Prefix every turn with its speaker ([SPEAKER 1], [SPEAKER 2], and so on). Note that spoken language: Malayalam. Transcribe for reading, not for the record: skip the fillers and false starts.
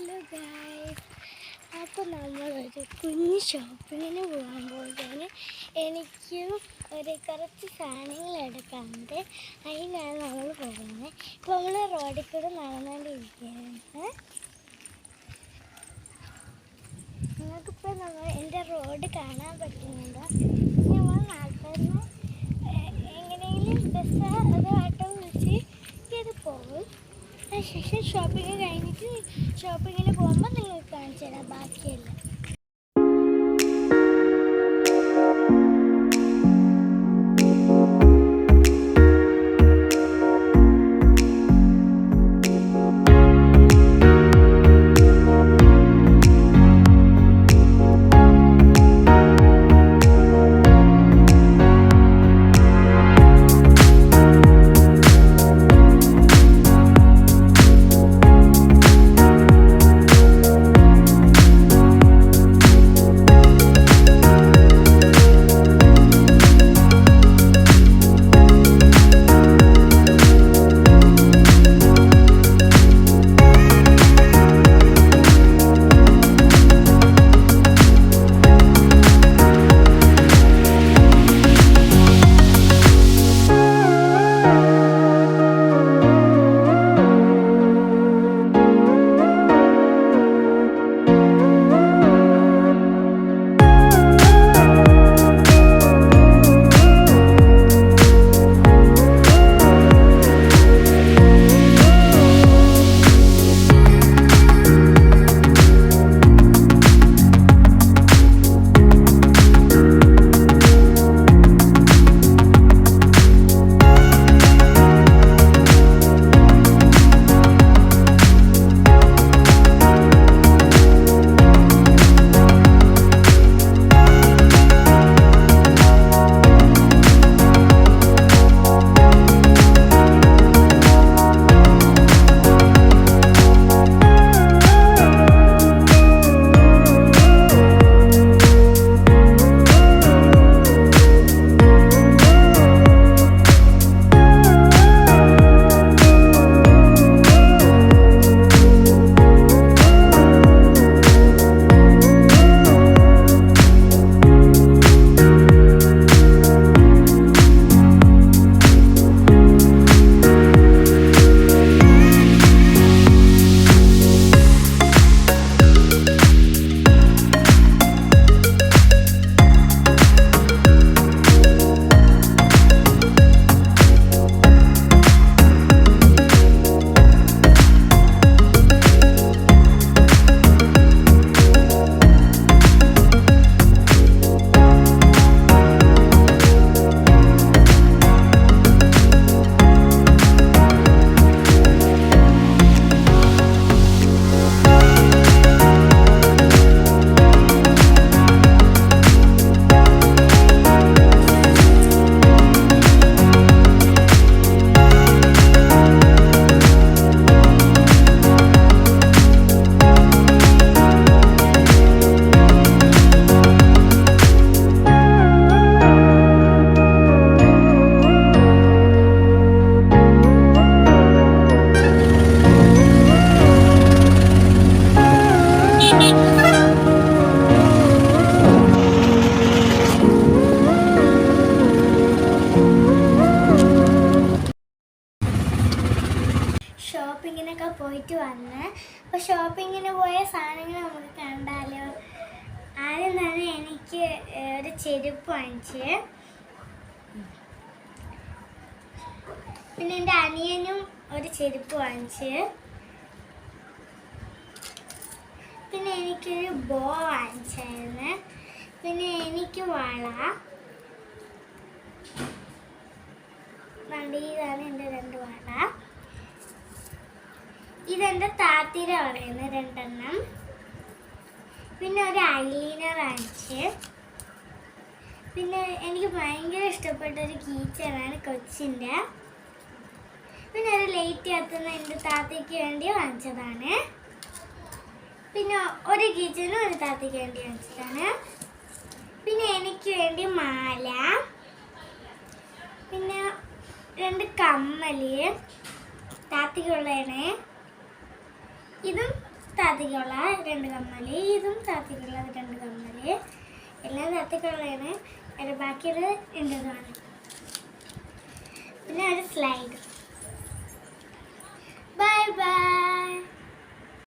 [SPEAKER 1] ഹലോ ഗായ്സ്, അപ്പോൾ നമ്മളൊരു കുഞ്ഞ് ഷോപ്പിങ്ങിന് പോകാൻ പോവുകയാണ്. എനിക്കും കുറച്ച് സാധനങ്ങൾ എടുക്കാനുണ്ട്. അതിനാണ് നമ്മൾ പോകുന്നത്. ഇപ്പോൾ നമ്മൾ റോഡിൽ കൂടെ നടന്നുകൊണ്ടിരിക്കുകയാണ്. നിങ്ങൾക്കിപ്പോൾ എൻ്റെ റോഡ് കാണാൻ പറ്റുന്നുണ്ടോ? നമ്മൾ നാട്ടിൽ എങ്ങനെയെങ്കിലും ബസ് അതോ ഓട്ടോ വിളിച്ച് ഇത് പോകും. അതിനുശേഷം ഷോപ്പിംഗ് കഴിഞ്ഞിട്ട് ഷോപ്പിങ്ങിന് പോകുമ്പോൾ നിങ്ങൾക്ക് കാണിച്ചു തരാം ബാക്കിയെല്ലാം. ഷോപ്പിങ്ങിനൊക്കെ പോയിട്ട് വന്ന് അപ്പോൾ ഷോപ്പിങ്ങിന് പോയ സാധനങ്ങൾ നമുക്ക് കണ്ടാലോ. ആദ്യം തന്നെ എനിക്ക് ഒരു ചെരുപ്പ് വാങ്ങിച്ച്, പിന്നെ എൻ്റെ അനിയനും ഒരു ചെരുപ്പ് വാങ്ങിച്ച്, പിന്നെ എനിക്കൊരു ബോ വാങ്ങിച്ചായിരുന്നു, പിന്നെ എനിക്ക് വള, ഇതാണ് എൻ്റെ 2 വള. ഇതെൻ്റെ താത്തിര പറയുന്ന 2 എണ്ണം. പിന്നെ ഒരു ഐലൈനർ വാങ്ങിച്ച്, പിന്നെ എനിക്ക് ഭയങ്കര ഇഷ്ടപ്പെട്ട ഒരു കീച്ചനാണ് കൊച്ചിൻ്റെ. പിന്നെ ഒരു ലൈറ്റ് കത്തുന്ന എൻ്റെ താത്തയ്ക്ക് വേണ്ടി വാങ്ങിച്ചതാണ്. പിന്നെ ഒരു കീച്ചനും ഒരു താത്തയ്ക്ക് വേണ്ടി വാങ്ങിച്ചതാണ്. പിന്നെ എനിക്ക് വേണ്ടി മാല, പിന്നെ 2 കമ്മല് താത്തയ്ക്കുള്ളതാണ്. ഇതും താത്തയ്ക്കുള്ള 2 കമ്മല്, ഇതും താത്തയ്ക്കുള്ള 2 കമ്മല്. എല്ലാം താത്തയ്ക്കുള്ളതാണ്. ബാക്കിയുള്ളത് എൻ്റെതാണ്. പിന്നെ ഒരു സ്ലൈഡ്.